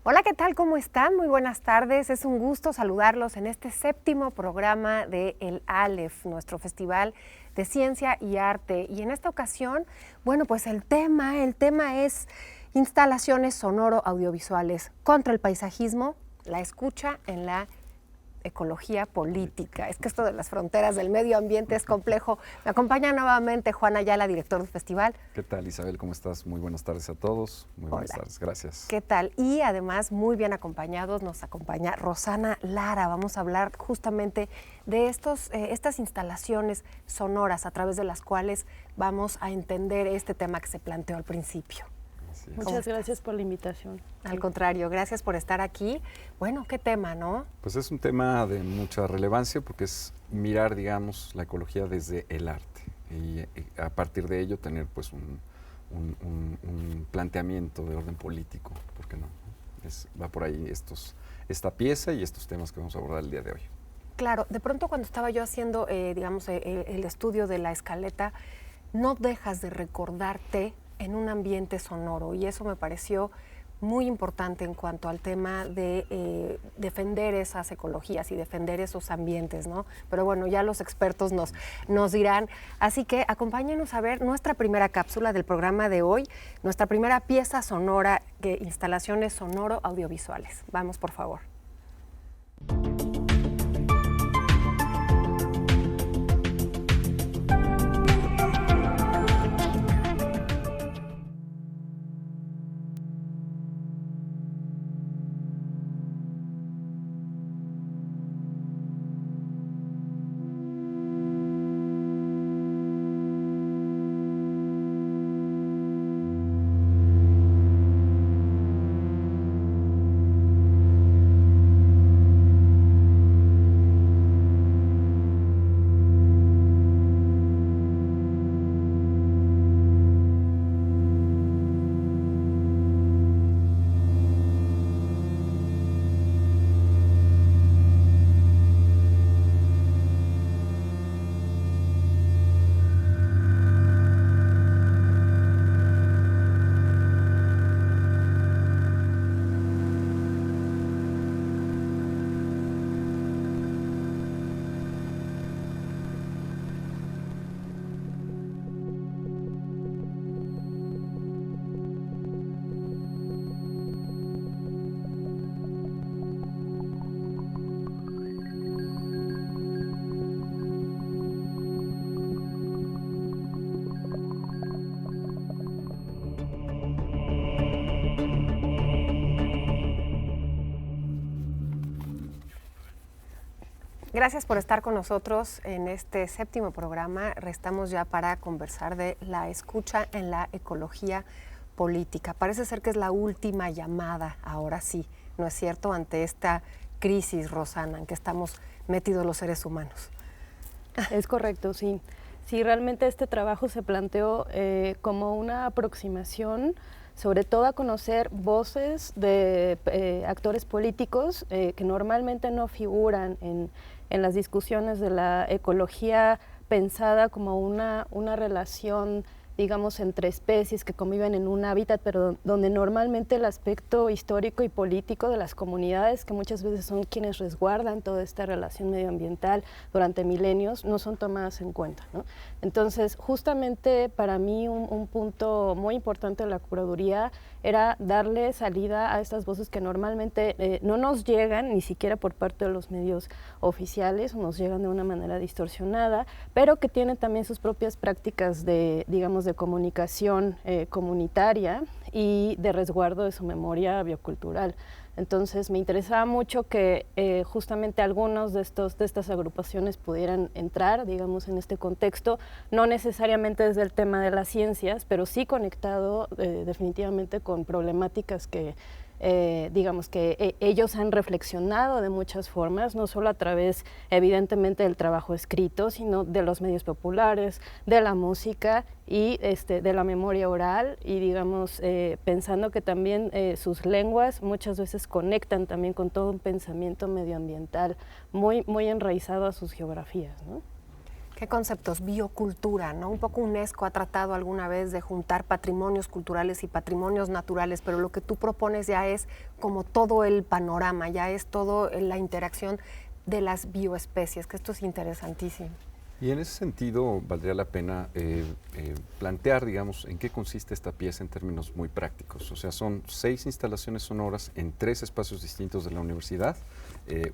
Hola, ¿qué tal? ¿Cómo están? Muy buenas tardes. Es un gusto saludarlos en este 7º programa de El Aleph, nuestro festival de ciencia y arte. Y en esta ocasión, bueno, pues el tema es instalaciones sonoro-audiovisuales contra el paisajismo, la escucha en la ecología política. Es que esto de las fronteras del medio ambiente es complejo. Me acompaña nuevamente Juan Ayala, director del festival. ¿Qué tal, Isabel? ¿Cómo estás? Muy buenas tardes a todos. Muy buenas tardes, gracias. ¿Qué tal? Y además, muy bien acompañados, nos acompaña Rosana Lara. Vamos a hablar justamente de estas instalaciones sonoras a través de las cuales vamos a entender este tema que se planteó al principio. Muchas gracias por la invitación. Al contrario, gracias por estar aquí. Bueno, ¿qué tema, no? Pues es un tema de mucha relevancia porque es mirar, digamos, la ecología desde el arte y a partir de ello tener pues un planteamiento de orden político, ¿por qué no? Va por ahí esta pieza y estos temas que vamos a abordar el día de hoy. Claro, de pronto cuando estaba yo haciendo, el estudio de la escaleta, no dejas de recordarte en un ambiente sonoro, y eso me pareció muy importante en cuanto al tema de defender esas ecologías y defender esos ambientes, ¿no? Pero bueno, ya los expertos nos dirán. Así que acompáñenos a ver nuestra primera cápsula del programa de hoy, nuestra primera pieza sonora, instalaciones sonoro-audiovisuales. Vamos, por favor. Gracias por estar con nosotros en este 7º programa. Restamos ya para conversar de la escucha en la ecología política. Parece ser que es la última llamada, ahora sí, ¿no es cierto?, ante esta crisis, Rosana, en que estamos metidos los seres humanos. Es correcto, sí. Sí, realmente este trabajo se planteó como una aproximación, sobre todo a conocer voces de actores políticos que normalmente no figuran en las discusiones de la ecología pensada como una relación, digamos, entre especies que conviven en un hábitat, pero donde normalmente el aspecto histórico y político de las comunidades, que muchas veces son quienes resguardan toda esta relación medioambiental durante milenios, no son tomadas en cuenta, ¿no? Entonces, justamente para mí un punto muy importante de la curaduría era darle salida a estas voces que normalmente no nos llegan, ni siquiera por parte de los medios oficiales, o nos llegan de una manera distorsionada, pero que tienen también sus propias prácticas de, digamos, de comunicación comunitaria y de resguardo de su memoria biocultural. Entonces me interesaba mucho que justamente algunos de estas agrupaciones pudieran entrar, digamos, en este contexto, no necesariamente desde el tema de las ciencias, pero sí conectado definitivamente con problemáticas que digamos que ellos han reflexionado de muchas formas, no solo a través evidentemente del trabajo escrito, sino de los medios populares, de la música y de la memoria oral, y digamos pensando que también sus lenguas muchas veces conectan también con todo un pensamiento medioambiental muy enraizado a sus geografías, ¿no? ¿Qué conceptos? Biocultura, ¿no? Un poco UNESCO ha tratado alguna vez de juntar patrimonios culturales y patrimonios naturales, pero lo que tú propones ya es como todo el panorama, ya es todo la interacción de las bioespecies, que esto es interesantísimo. Y en ese sentido valdría la pena plantear, digamos, en qué consiste esta pieza en términos muy prácticos. O sea, son 6 instalaciones sonoras en 3 espacios distintos de la universidad.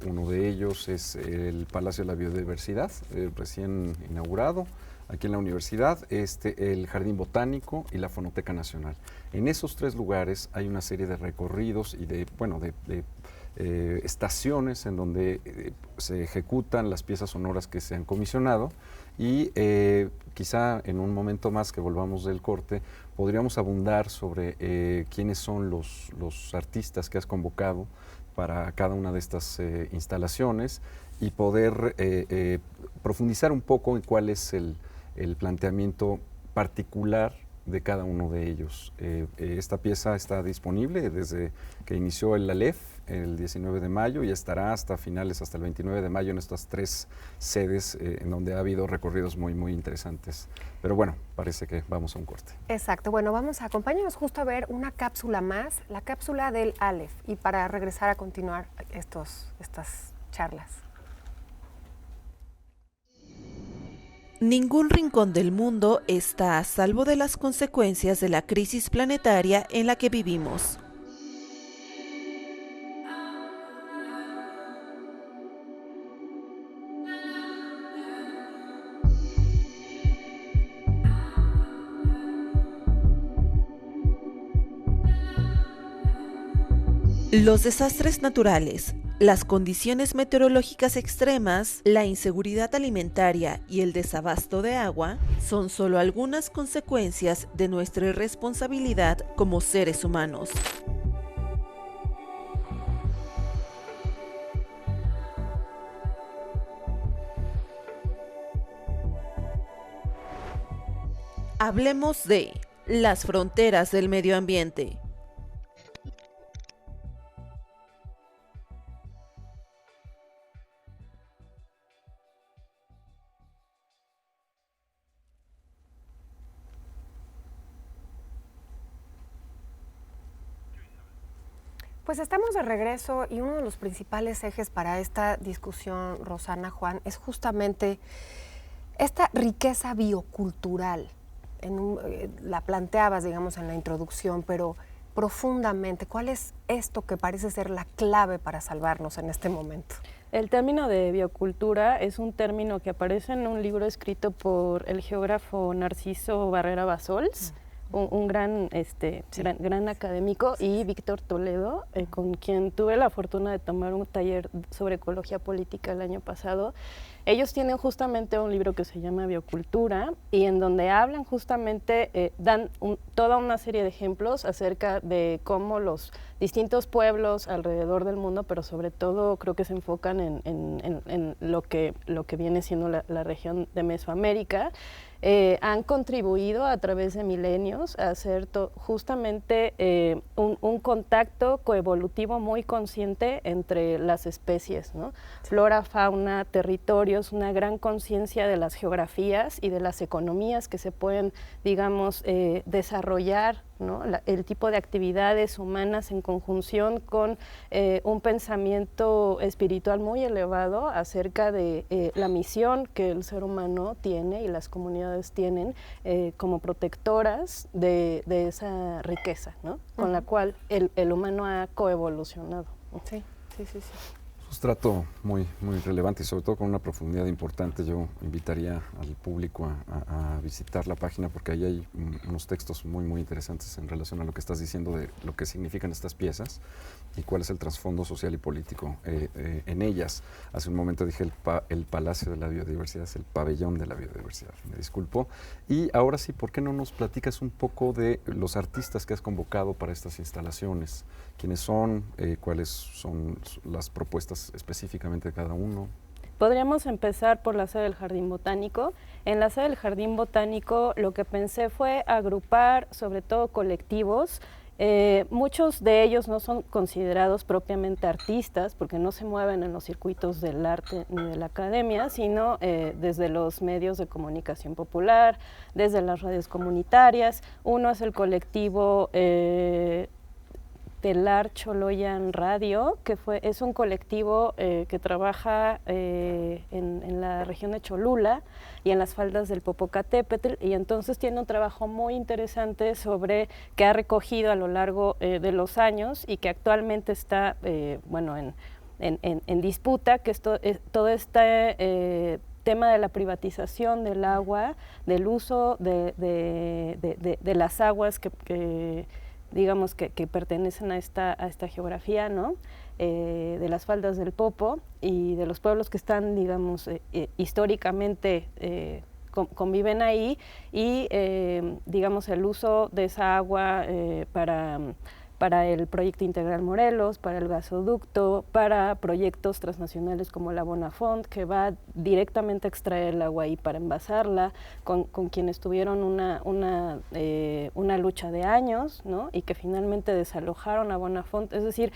Uno de ellos es el Palacio de la Biodiversidad, recién inaugurado aquí en la universidad, el Jardín Botánico y la Fonoteca Nacional. En esos 3 lugares hay una serie de recorridos y de estaciones en donde se ejecutan las piezas sonoras que se han comisionado y quizá en un momento más que volvamos del corte podríamos abundar sobre quiénes son los artistas que has convocado para cada una de estas instalaciones y poder profundizar un poco en cuál es el planteamiento particular de cada uno de ellos. Esta pieza está disponible desde que inició el ALEF el 19 de mayo y estará hasta finales, hasta el 29 de mayo en estas 3 sedes en donde ha habido recorridos muy, muy interesantes. Pero bueno, parece que vamos a un corte. Exacto. Bueno, acompáñanos justo a ver una cápsula más, la cápsula del ALEF, y para regresar a continuar estas charlas. Ningún rincón del mundo está a salvo de las consecuencias de la crisis planetaria en la que vivimos. Los desastres naturales, las condiciones meteorológicas extremas, la inseguridad alimentaria y el desabasto de agua son solo algunas consecuencias de nuestra irresponsabilidad como seres humanos. Hablemos de las fronteras del medio ambiente. Pues estamos de regreso y uno de los principales ejes para esta discusión, Rosana, Juan, es justamente esta riqueza biocultural. La planteabas, digamos, en la introducción, pero profundamente, ¿cuál es esto que parece ser la clave para salvarnos en este momento? El término de biocultura es un término que aparece en un libro escrito por el geógrafo Narciso Barrera Bassols, un gran académico, y Víctor Toledo, con quien tuve la fortuna de tomar un taller sobre ecología política el año pasado. Ellos tienen justamente un libro que se llama Biocultura y en donde hablan justamente, dan toda una serie de ejemplos acerca de cómo los distintos pueblos alrededor del mundo, pero sobre todo creo que se enfocan en lo que viene siendo la región de Mesoamérica, han contribuido a través de milenios a hacer justamente un contacto coevolutivo muy consciente entre las especies, ¿no? Flora, fauna, territorios, una gran conciencia de las geografías y de las economías que se pueden, digamos, desarrollar, ¿no? El tipo de actividades humanas en conjunción con un pensamiento espiritual muy elevado acerca de la misión que el ser humano tiene y las comunidades tienen como protectoras de esa riqueza, ¿no? Con la cual el humano ha coevolucionado. Sí. Sustrato muy, muy relevante y sobre todo con una profundidad importante. Yo invitaría al público a visitar la página porque ahí hay unos textos muy, muy interesantes en relación a lo que estás diciendo de lo que significan estas piezas y cuál es el trasfondo social y político en ellas. Hace un momento dije el Palacio de la Biodiversidad, es el pabellón de la biodiversidad, me disculpo. Y ahora sí, ¿por qué no nos platicas un poco de los artistas que has convocado para estas instalaciones? ¿Quiénes son? ¿Cuáles son las propuestas específicamente de cada uno? Podríamos empezar por la sede del Jardín Botánico. En la sede del Jardín Botánico lo que pensé fue agrupar sobre todo colectivos Muchos de ellos no son considerados propiamente artistas porque no se mueven en los circuitos del arte ni de la academia, sino desde los medios de comunicación popular, desde las radios comunitarias. Uno es el colectivo Telar Choloyan Radio, que es un colectivo que trabaja en la región de Cholula y en las faldas del Popocatépetl, y entonces tiene un trabajo muy interesante que ha recogido a lo largo de los años y que actualmente está en disputa, que todo este tema de la privatización del agua, del uso de las aguas que digamos que pertenecen a esta geografía, ¿no? De las faldas del Popo y de los pueblos que están, digamos, históricamente conviven ahí, y digamos el uso de esa agua para el proyecto Integral Morelos, para el gasoducto, para proyectos transnacionales como la Bonafont, que va directamente a extraer el agua ahí para envasarla, con quienes tuvieron una lucha de años, ¿no? Y que finalmente desalojaron a Bonafont, es decir,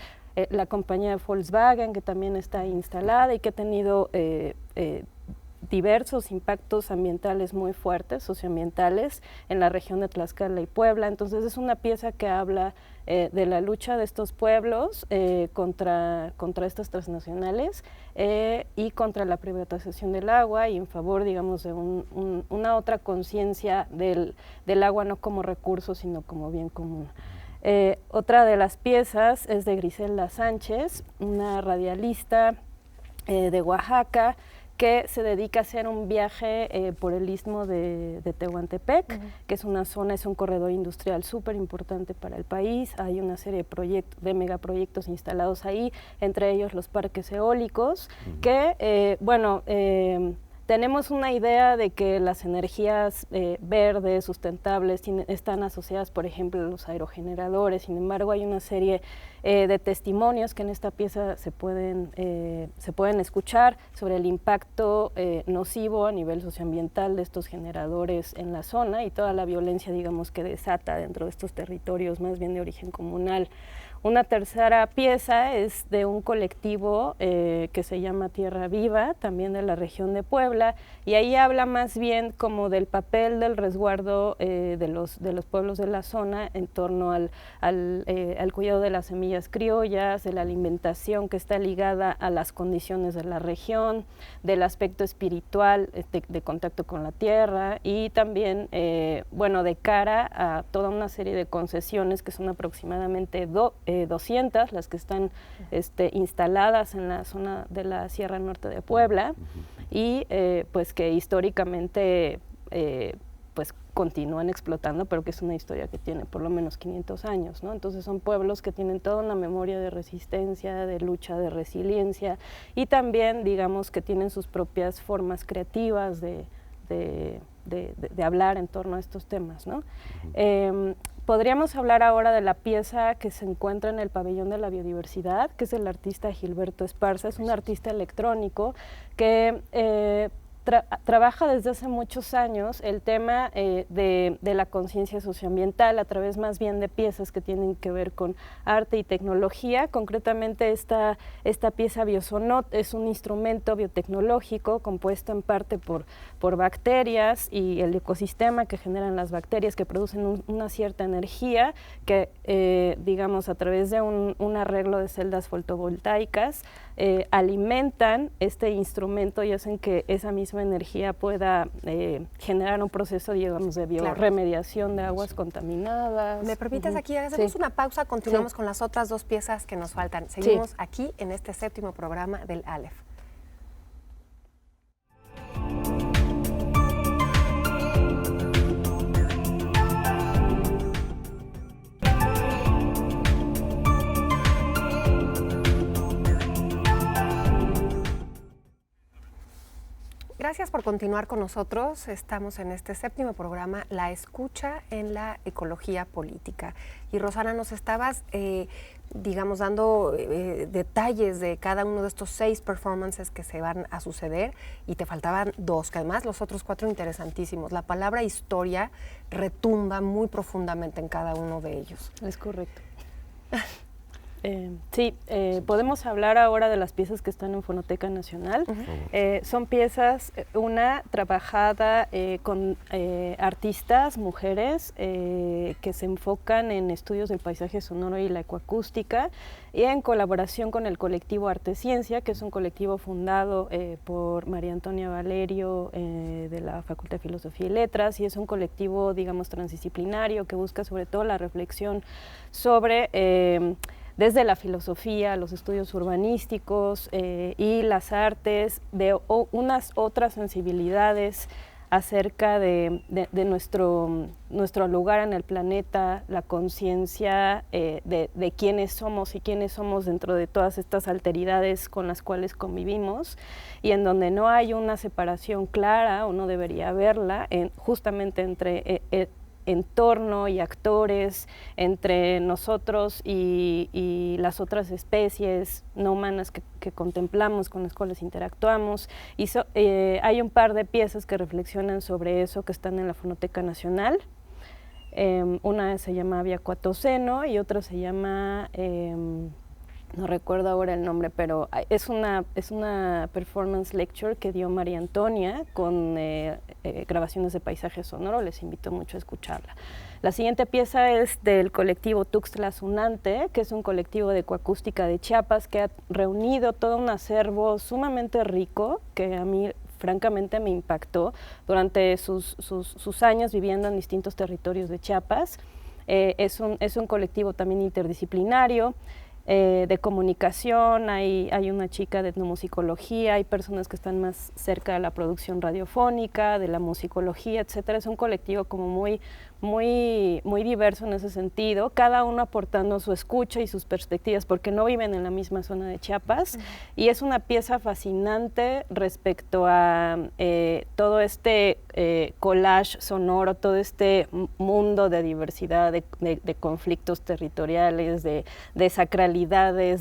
la compañía de Volkswagen, que también está instalada y que ha tenido diversos impactos ambientales muy fuertes, socioambientales, en la región de Tlaxcala y Puebla. Entonces es una pieza que habla de la lucha de estos pueblos contra estas transnacionales y contra la privatización del agua, y en favor, digamos, de una otra conciencia del agua no como recurso, sino como bien común. Otra de las piezas es de Griselda Sánchez, una radialista de Oaxaca, que se dedica a hacer un viaje por el istmo de Tehuantepec, que es una zona, es un corredor industrial súper importante para el país. Hay una serie de megaproyectos instalados ahí, entre ellos los parques eólicos, que, tenemos una idea de que las energías verdes, sustentables, están asociadas, por ejemplo, a los aerogeneradores. Sin embargo, hay una serie de testimonios que en esta pieza se pueden escuchar sobre el impacto nocivo a nivel socioambiental de estos generadores en la zona y toda la violencia, digamos, que desata dentro de estos territorios más bien de origen comunal. Una tercera pieza es de un colectivo que se llama Tierra Viva, también de la región de Puebla, y ahí habla más bien como del papel del resguardo de los pueblos de la zona en torno al cuidado de las semillas criollas, de la alimentación que está ligada a las condiciones de la región, del aspecto espiritual de contacto con la tierra, y también, de cara a toda una serie de concesiones que son aproximadamente 200 las que están instaladas en la zona de la Sierra Norte de Puebla, y pues que históricamente pues continúan explotando, pero que es una historia que tiene por lo menos 500 años, ¿no? Entonces son pueblos que tienen toda una memoria de resistencia, de lucha, de resiliencia, y también, digamos, que tienen sus propias formas creativas de hablar en torno a estos temas, ¿no? Podríamos hablar ahora de la pieza que se encuentra en el Pabellón de la Biodiversidad, que es el artista Gilberto Esparza. Es un artista electrónico que trabaja desde hace muchos años el tema de la conciencia socioambiental a través más bien de piezas que tienen que ver con arte y tecnología. Concretamente esta pieza Biosonot es un instrumento biotecnológico compuesto en parte por bacterias y el ecosistema que generan las bacterias, que producen una cierta energía que, digamos, a través de un arreglo de celdas fotovoltaicas alimentan este instrumento y hacen que esa misma energía pueda generar un proceso, digamos, de bioremediación de aguas contaminadas. ¿Me permites aquí? Hacemos una pausa, continuamos con las otras dos piezas que nos faltan. Seguimos aquí en este 7º programa del Aleph. Gracias por continuar con nosotros. Estamos en este 7º programa, La Escucha en la Ecología Política. Y Rosana, nos estabas, digamos, dando detalles de cada uno de estos 6 performances que se van a suceder, y te faltaban 2, que además los otros 4 interesantísimos. La palabra historia retumba muy profundamente en cada uno de ellos. Es correcto. Podemos hablar ahora de las piezas que están en Fonoteca Nacional. Son piezas, una trabajada con artistas, mujeres, que se enfocan en estudios del paisaje sonoro y la ecoacústica, y en colaboración con el colectivo Artesciencia, que es un colectivo fundado por María Antonia Valerio, de la Facultad de Filosofía y Letras, y es un colectivo, digamos, transdisciplinario que busca sobre todo la reflexión sobre desde la filosofía, los estudios urbanísticos y las artes, de unas otras sensibilidades acerca de nuestro lugar en el planeta, la conciencia de quiénes somos y quiénes somos dentro de todas estas alteridades con las cuales convivimos, y en donde no hay una separación clara, o no debería haberla, justamente entre entorno y actores, entre nosotros y las otras especies no humanas que contemplamos, con las cuales interactuamos. Y hay un par de piezas que reflexionan sobre eso, que están en la Fonoteca Nacional. Una se llama Aviacuatoceno y otra se llama, no recuerdo ahora el nombre, pero es una performance lecture que dio María Antonia con grabaciones de paisaje sonoro. Les invito mucho a escucharla. La siguiente pieza es del colectivo Tuxtla Zunante, que es un colectivo de ecoacústica de Chiapas que ha reunido todo un acervo sumamente rico, que a mí francamente me impactó durante sus años viviendo en distintos territorios de Chiapas. Es un colectivo también interdisciplinario, de comunicación, hay una chica de etnomusicología, hay personas que están más cerca de la producción radiofónica, de la musicología, etcétera. Es un colectivo como muy diverso en ese sentido, cada uno aportando su escucha y sus perspectivas, porque no viven en la misma zona de Chiapas. Y es una pieza fascinante respecto a todo este collage sonoro, todo este mundo de diversidad, de conflictos territoriales, de sacralidades,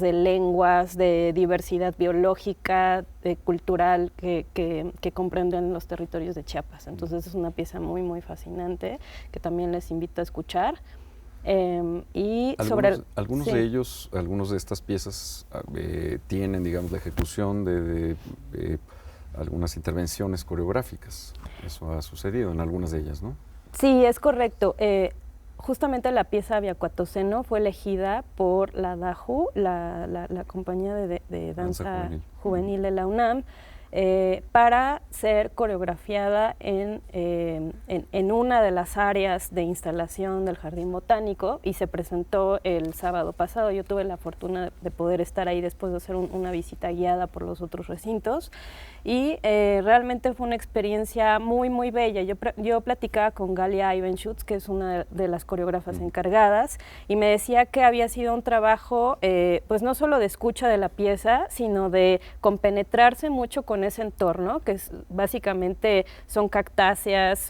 de lenguas, de diversidad biológica, cultural, que comprenden los territorios de Chiapas. Entonces es una pieza muy fascinante, que también les invito a escuchar. Y algunos de ellos, algunos de estas piezas tienen, digamos, la ejecución de algunas intervenciones coreográficas. Eso ha sucedido en algunas de ellas, ¿no? Sí, es correcto. Justamente la pieza Aviacuatoceno fue elegida por la DAJU, la compañía de danza juvenil de la UNAM, para ser coreografiada en una de las áreas de instalación del Jardín Botánico, y se presentó el sábado pasado. Yo tuve la fortuna de poder estar ahí después de hacer una visita guiada por los otros recintos, y realmente fue una experiencia muy bella. Yo platicaba con Galia Ivenschutz, que es una de las coreógrafas encargadas, y me decía que había sido un trabajo pues no solo de escucha de la pieza, sino de compenetrarse mucho con ese entorno, que básicamente son cactáceas,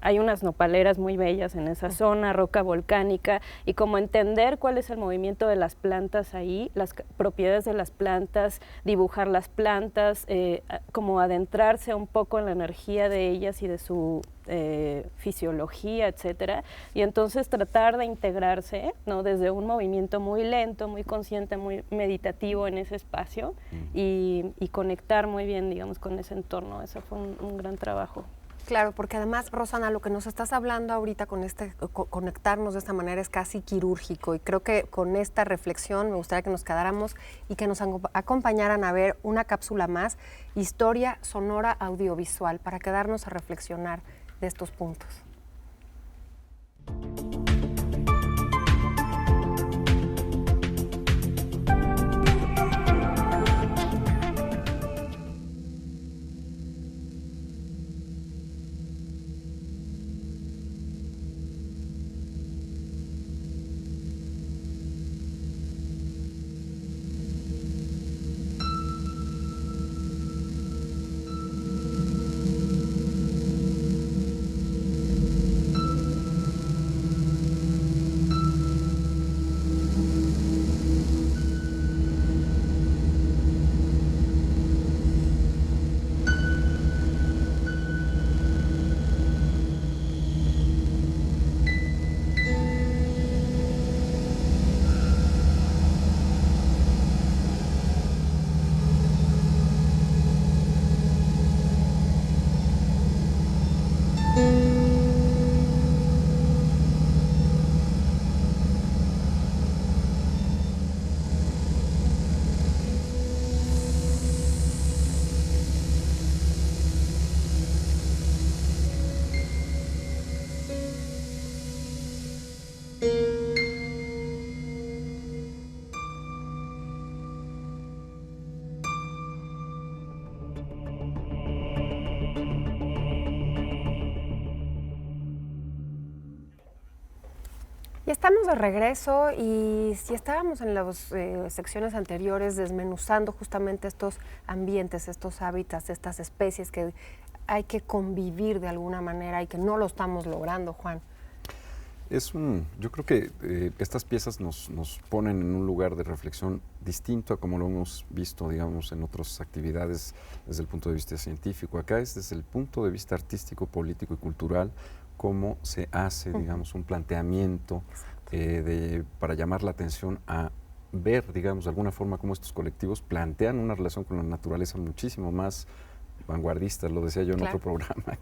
hay unas nopaleras muy bellas en esa zona, roca volcánica, y como entender cuál es el movimiento de las plantas ahí, las propiedades de las plantas, dibujar las plantas, como adentrarse un poco en la energía de ellas y de su fisiología, etcétera, y entonces tratar de integrarse, ¿no?, desde un movimiento muy lento, muy consciente, muy meditativo en ese espacio, y conectar muy bien, digamos, con ese entorno. Eso fue un gran trabajo. Claro, porque además, Rosana, lo que nos estás hablando ahorita con conectarnos de esta manera es casi quirúrgico, y creo que con esta reflexión me gustaría que nos quedáramos y que nos acompañaran a ver una cápsula más, Historia Sonora Audiovisual, para quedarnos a reflexionar de estos puntos. Y estamos de regreso y si estábamos en las secciones anteriores desmenuzando justamente estos ambientes, estos hábitats, estas especies que hay que convivir de alguna manera y que no lo estamos logrando, Juan. Yo creo que estas piezas nos ponen en un lugar de reflexión distinto a como lo hemos visto, digamos, en otras actividades desde el punto de vista científico. Acá es desde el punto de vista artístico, político y cultural, cómo se hace, digamos, un planteamiento para llamar la atención a ver, digamos, de alguna forma cómo estos colectivos plantean una relación con la naturaleza muchísimo más vanguardistas, lo decía yo en otro programa,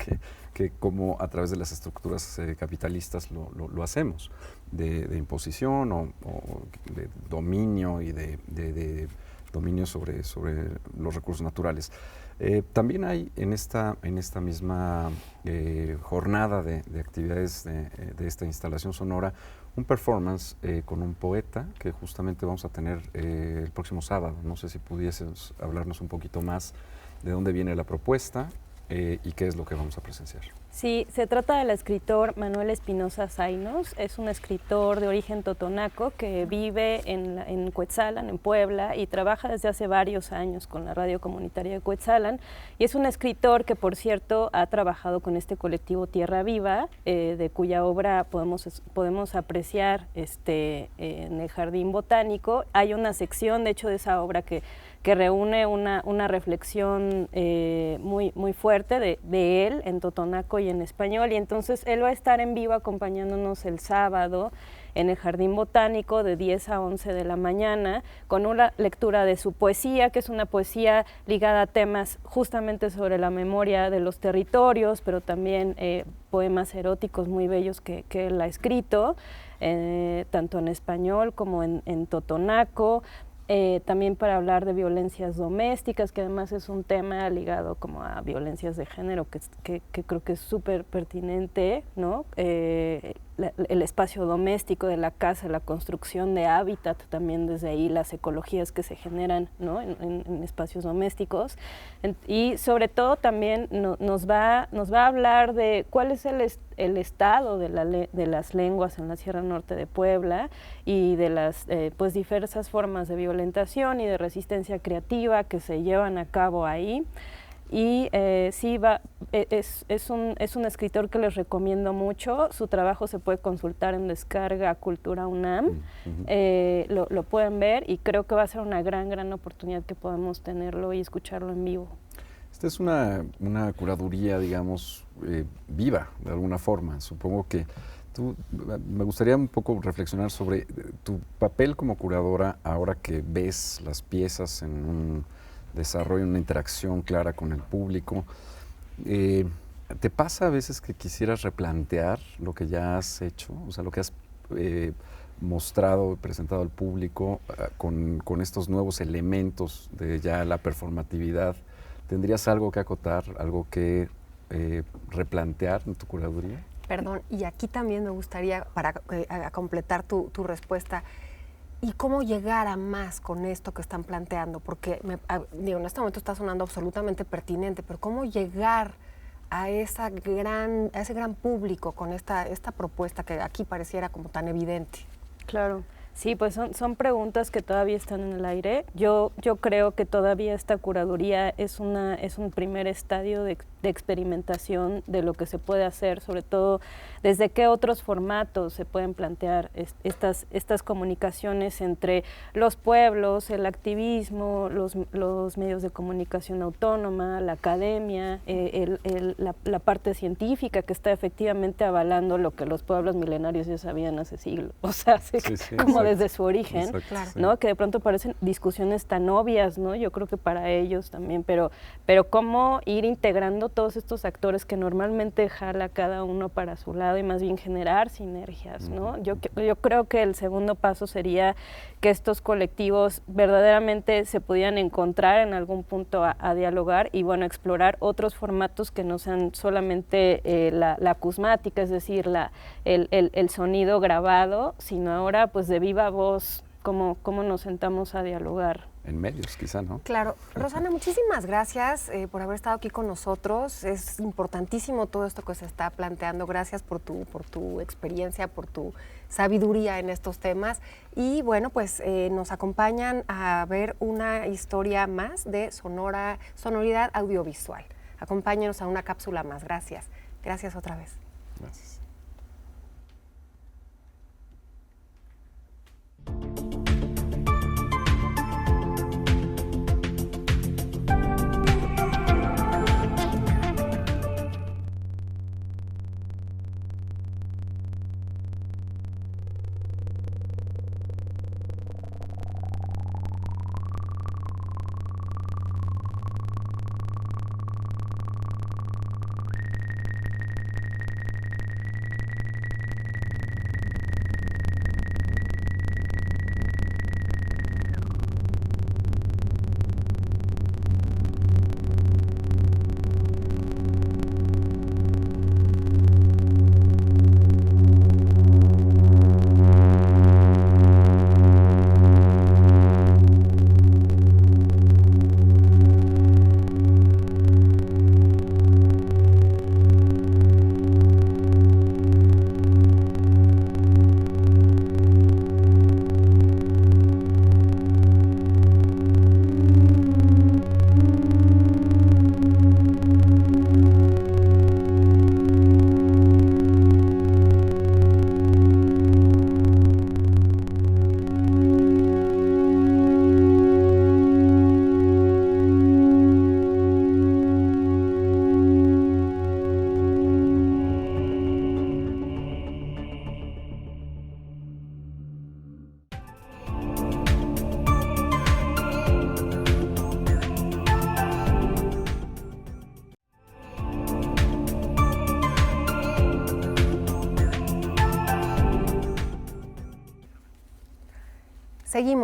que como a través de las estructuras capitalistas lo hacemos, de imposición o de dominio y de dominio sobre los recursos naturales. También hay en esta misma jornada de actividades de esta instalación sonora un performance con un poeta que justamente vamos a tener el próximo sábado. No sé si pudieses hablarnos un poquito más de dónde viene la propuesta y qué es lo que vamos a presenciar. Sí, se trata del escritor Manuel Espinosa Zainos. Es un escritor de origen totonaco que vive en Cuetzalan, en Puebla, y trabaja desde hace varios años con la radio comunitaria de Cuetzalan. Y es un escritor que, por cierto, ha trabajado con este colectivo Tierra Viva, de cuya obra podemos apreciar en el Jardín Botánico. Hay una sección, de hecho, de esa obra que reúne una reflexión muy fuerte de él en totonaco y en español, y entonces él va a estar en vivo acompañándonos el sábado en el Jardín Botánico de 10 a 11 de la mañana con una lectura de su poesía, que es una poesía ligada a temas justamente sobre la memoria de los territorios, pero también poemas eróticos muy bellos que él ha escrito, tanto en español como en totonaco. También para hablar de violencias domésticas, que además es un tema ligado como a violencias de género, que creo que es súper pertinente, ¿no? El espacio doméstico de la casa, la construcción de hábitat, también desde ahí las ecologías que se generan, ¿no? en espacios domésticos. Y sobre todo también nos va a hablar de cuál es el estado de las lenguas en la Sierra Norte de Puebla y de las pues diversas formas de violentación y de resistencia creativa que se llevan a cabo ahí. Y sí, es un escritor que les recomiendo mucho. Su trabajo se puede consultar en Descarga Cultura UNAM. Lo pueden ver y creo que va a ser una gran oportunidad que podamos tenerlo y escucharlo en vivo. Esta es una curaduría, digamos, viva, de alguna forma. Supongo que me gustaría un poco reflexionar sobre tu papel como curadora ahora que ves las piezas en un desarrollo, una interacción clara con el público. ¿Te pasa a veces que quisieras replantear lo que ya has hecho? O sea, lo que has mostrado, presentado al público con estos nuevos elementos de ya la performatividad. ¿Tendrías algo que acotar, algo que replantear en tu curaduría? Perdón, y aquí también me gustaría, para completar tu respuesta, ¿y cómo llegar a más con esto que están planteando? Porque, en este momento está sonando absolutamente pertinente, pero ¿cómo llegar a ese gran público con esta propuesta que aquí pareciera como tan evidente? Claro. Sí, pues son preguntas que todavía están en el aire. Yo creo que todavía esta curaduría es un primer estadio de experimentación de lo que se puede hacer, sobre todo desde qué otros formatos se pueden plantear estas comunicaciones entre los pueblos, el activismo, los medios de comunicación autónoma, la academia, la parte científica que está efectivamente avalando lo que los pueblos milenarios ya sabían hace siglos, o sea, como desde su origen, ¿no? Que de pronto parecen discusiones tan obvias, ¿no? Yo creo que para ellos también, pero cómo ir integrando todos estos actores que normalmente jala cada uno para su lado y más bien generar sinergias, ¿no? Yo creo que el segundo paso sería que estos colectivos verdaderamente se pudieran encontrar en algún punto a dialogar y, bueno, explorar otros formatos que no sean solamente la acusmática, es decir, el sonido grabado, sino ahora pues de viva voz, cómo nos sentamos a dialogar en medios, quizá, ¿no? Claro. Rosana, muchísimas gracias por haber estado aquí con nosotros. Es importantísimo todo esto que se está planteando. Gracias por tu experiencia, por tu sabiduría en estos temas. Y bueno, pues nos acompañan a ver una historia más de sonoridad audiovisual. Acompáñenos a una cápsula más. Gracias. Gracias otra vez. Gracias.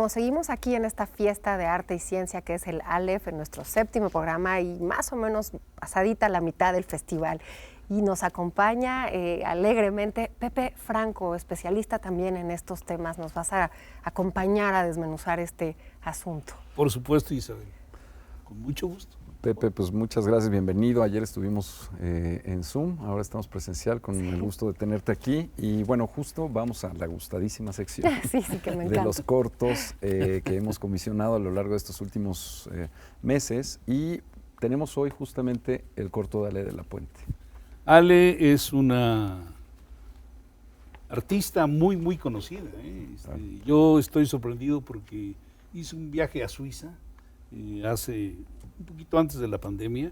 Seguimos aquí en esta fiesta de arte y ciencia que es el Aleph, en nuestro 7º programa y más o menos pasadita la mitad del festival. Y nos acompaña alegremente Pepe Franco, especialista también en estos temas. Nos vas a acompañar a desmenuzar este asunto. Por supuesto, Isabel. Con mucho gusto. Pepe, pues muchas gracias, bienvenido. Ayer estuvimos en Zoom, ahora estamos presencial con el gusto de tenerte aquí. Y bueno, justo vamos a la gustadísima sección sí, que me encanta. de los cortos que hemos comisionado a lo largo de estos últimos meses. Y tenemos hoy justamente el corto de Ale de la Puente. Ale es una artista muy, muy conocida. Yo estoy sorprendido porque hice un viaje a Suiza hace un poquito antes de la pandemia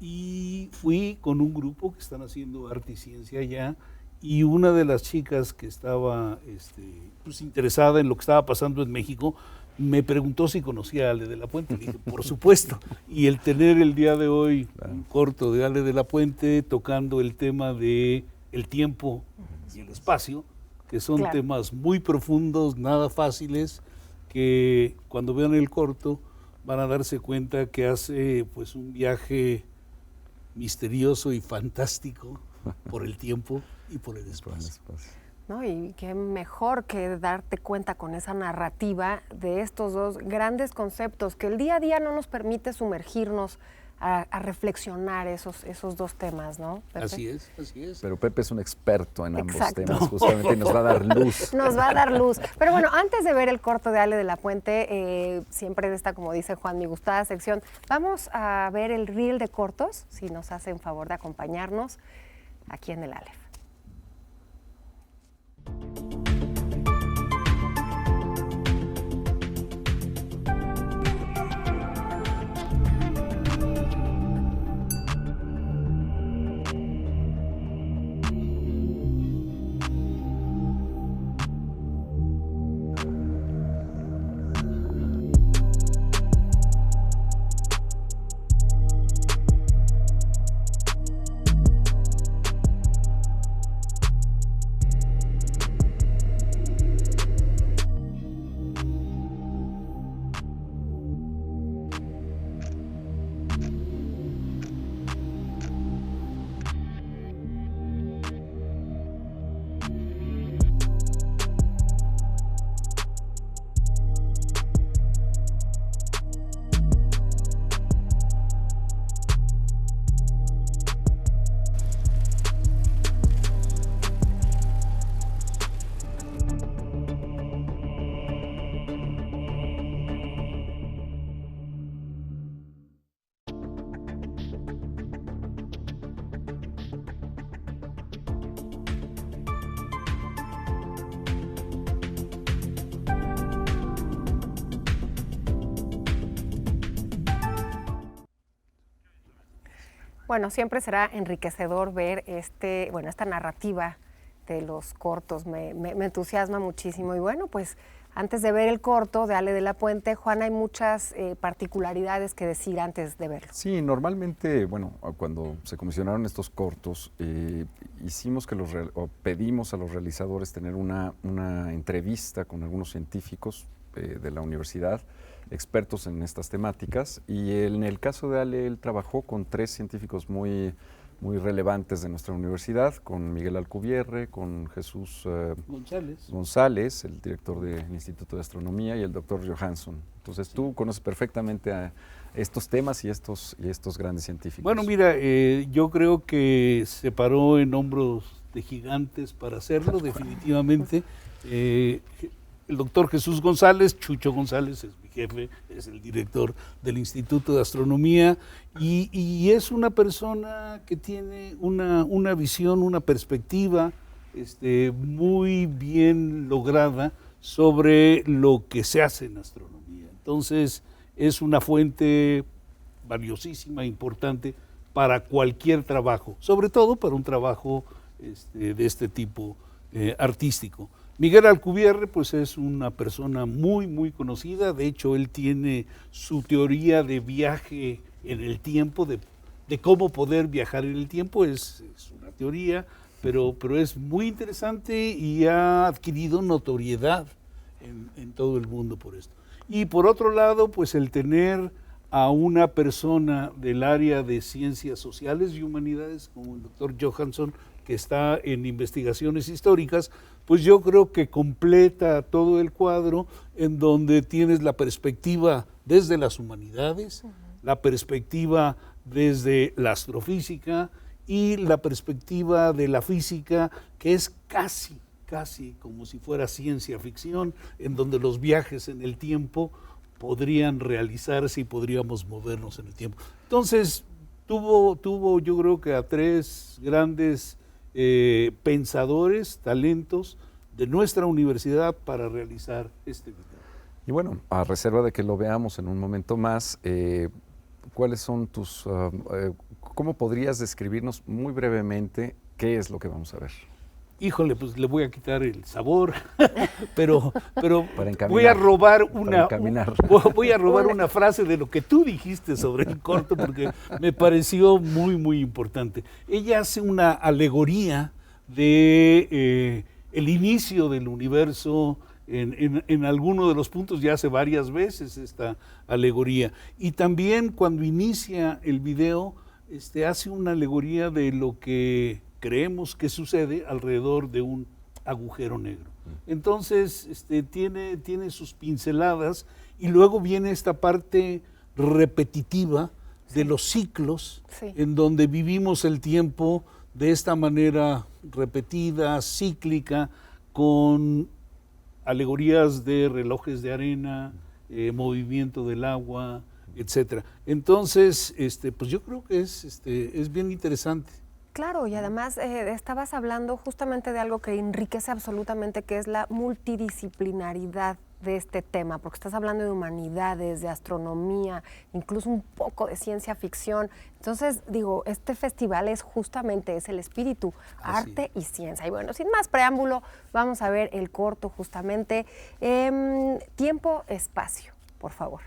y fui con un grupo que están haciendo arte y ciencia allá y una de las chicas que estaba pues interesada en lo que estaba pasando en México me preguntó si conocía a Ale de la Puente. Le dije, por supuesto. Y el tener el día de hoy un corto de Ale de la Puente tocando el tema de el tiempo y el espacio, que son temas muy profundos, nada fáciles, que cuando vean el corto van a darse cuenta que hace pues un viaje misterioso y fantástico por el tiempo y por el espacio. ¿No? Y qué mejor que darte cuenta con esa narrativa de estos dos grandes conceptos que el día a día no nos permite sumergirnos a reflexionar esos dos temas, ¿no, Pepe? Así es. Pero Pepe es un experto en ambos temas, justamente, y nos va a dar luz. Nos va a dar luz. Pero bueno, antes de ver el corto de Ale de la Puente, siempre en esta, como dice Juan, mi gustada sección, vamos a ver el reel de cortos, si nos hacen favor de acompañarnos aquí en el Aleph. Bueno, siempre será enriquecedor ver esta narrativa de los cortos, me entusiasma muchísimo. Y bueno, pues antes de ver el corto de Ale de la Puente, Juan, hay muchas particularidades que decir antes de verlo. Sí, normalmente, bueno, cuando se comisionaron estos cortos, hicimos que pedimos a los realizadores tener una entrevista con algunos científicos de la universidad, expertos en estas temáticas, y en el caso de Ale, él trabajó con 3 científicos muy relevantes de nuestra universidad, con Miguel Alcubierre, con Jesús González, el director del Instituto de Astronomía, y el doctor Johansson. Entonces tú conoces perfectamente a estos temas y estos grandes científicos. Bueno, mira, yo creo que se paró en hombros de gigantes para hacerlo, definitivamente. El doctor Jesús González, Chucho González, es mi jefe, es el director del Instituto de Astronomía, y es una persona que tiene una visión, una perspectiva muy bien lograda sobre lo que se hace en astronomía. Entonces, es una fuente valiosísima, importante para cualquier trabajo, sobre todo para un trabajo de este tipo artístico. Miguel Alcubierre, pues es una persona muy conocida. De hecho, él tiene su teoría de viaje en el tiempo, de cómo poder viajar en el tiempo. Es una teoría, pero es muy interesante y ha adquirido notoriedad en todo el mundo por esto. Y por otro lado, pues el tener a una persona del área de ciencias sociales y humanidades, como el doctor Johansson, que está en investigaciones históricas, pues yo creo que completa todo el cuadro, en donde tienes la perspectiva desde las humanidades, la perspectiva desde la astrofísica y la perspectiva de la física, que es casi como si fuera ciencia ficción, en donde los viajes en el tiempo podrían realizarse y podríamos movernos en el tiempo. Entonces, tuvo yo creo que a 3 grandes pensadores, talentos de nuestra universidad para realizar este video. Y bueno, a reserva de que lo veamos en un momento más, ¿cuáles son cómo podrías describirnos muy brevemente qué es lo que vamos a ver? Híjole, pues le voy a quitar el sabor, pero Para voy a robar voy a robar una una frase de lo que tú dijiste sobre el corto, porque me pareció muy importante. Ella hace una alegoría de el inicio del universo en alguno de los puntos, ya hace varias veces esta alegoría, y también cuando inicia el video hace una alegoría de lo que creemos que sucede alrededor de un agujero negro. Entonces, tiene sus pinceladas, y luego viene esta parte repetitiva de los ciclos, en donde vivimos el tiempo de esta manera repetida, cíclica, con alegorías de relojes de arena, movimiento del agua, etcétera. Entonces, pues yo creo que es bien interesante. Claro, y además estabas hablando justamente de algo que enriquece absolutamente, que es la multidisciplinaridad de este tema, porque estás hablando de humanidades, de astronomía, incluso un poco de ciencia ficción. Entonces, digo, este festival es el espíritu, arte y ciencia. Y bueno, sin más preámbulo, vamos a ver el corto justamente. Tiempo, espacio, por favor.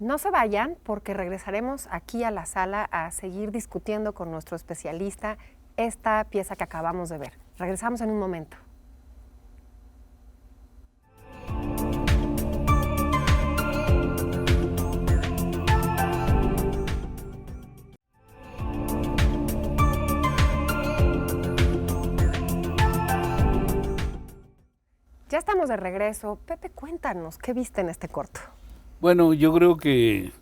No se vayan porque regresaremos aquí a la sala a seguir discutiendo con nuestro especialista esta pieza que acabamos de ver. Regresamos en un momento. Ya estamos de regreso. Pepe, cuéntanos, ¿qué viste en este corto? Bueno, yo creo que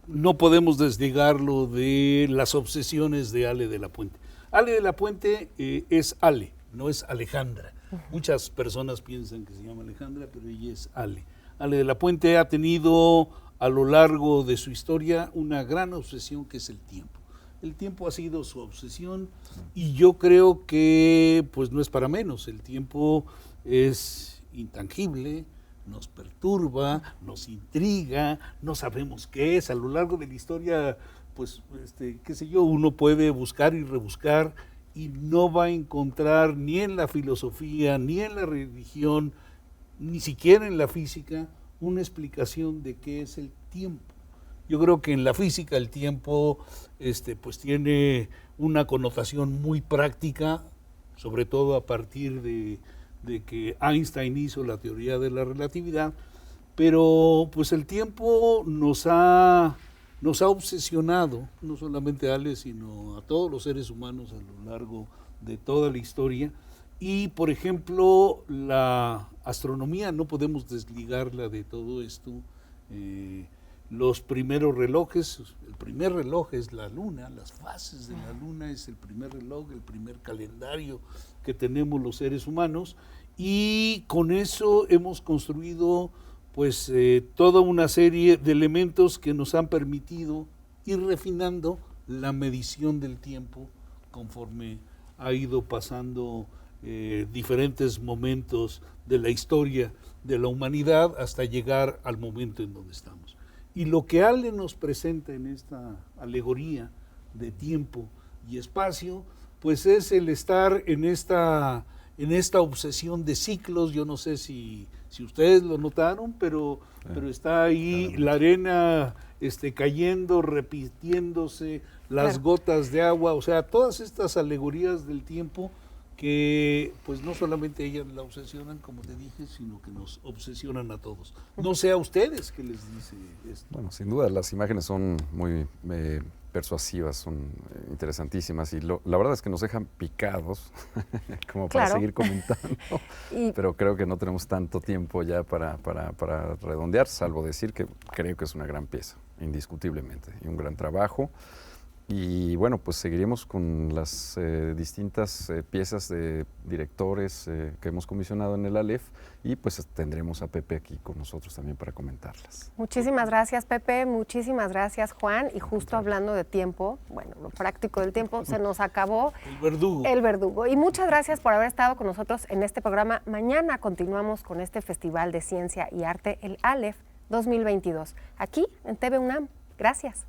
no podemos desligarlo de las obsesiones de Ale de la Puente. Ale de la Puente es Ale, no es Alejandra. Muchas personas piensan que se llama Alejandra, pero ella es Ale. Ale de la Puente ha tenido a lo largo de su historia una gran obsesión que es el tiempo. El tiempo ha sido su obsesión y yo creo que pues no es para menos. El tiempo es intangible, nos perturba, nos intriga, no sabemos qué es. A lo largo de la historia, pues, qué sé yo, uno puede buscar y rebuscar y no va a encontrar ni en la filosofía, ni en la religión, ni siquiera en la física, una explicación de qué es el tiempo. Yo creo que en la física el tiempo pues tiene una connotación muy práctica, sobre todo a partir de que Einstein hizo la teoría de la relatividad, pero pues el tiempo nos ha obsesionado, no solamente a Ale, sino a todos los seres humanos a lo largo de toda la historia. Y, por ejemplo, la astronomía no podemos desligarla de todo esto. Los primeros relojes, el primer reloj es la luna, las fases de la luna es el primer reloj, el primer calendario que tenemos los seres humanos, y con eso hemos construido pues toda una serie de elementos que nos han permitido ir refinando la medición del tiempo conforme ha ido pasando diferentes momentos de la historia de la humanidad hasta llegar al momento en donde estamos. Y lo que Ale nos presenta en esta alegoría de tiempo y espacio, pues es el estar en esta obsesión de ciclos. Yo no sé si ustedes lo notaron, pero está ahí la arena cayendo, repitiéndose, las gotas de agua, o sea, todas estas alegorías del tiempo que pues no solamente ellas la obsesionan, como te dije, sino que nos obsesionan a todos. No sé a ustedes qué les dice esto. Bueno, sin duda las imágenes son muy persuasivas, son interesantísimas y la verdad es que nos dejan picados como para seguir comentando, pero creo que no tenemos tanto tiempo ya para redondear, salvo decir que creo que es una gran pieza, indiscutiblemente, y un gran trabajo. Y bueno, pues seguiremos con las distintas piezas de directores que hemos comisionado en el Aleph y pues tendremos a Pepe aquí con nosotros también para comentarlas. Muchísimas gracias, Pepe, muchísimas gracias, Juan. Y justo hablando de tiempo, bueno, lo práctico del tiempo, se nos acabó el verdugo. El verdugo. Y muchas gracias por haber estado con nosotros en este programa. Mañana continuamos con este Festival de Ciencia y Arte, el Aleph 2022, aquí en TV UNAM. Gracias.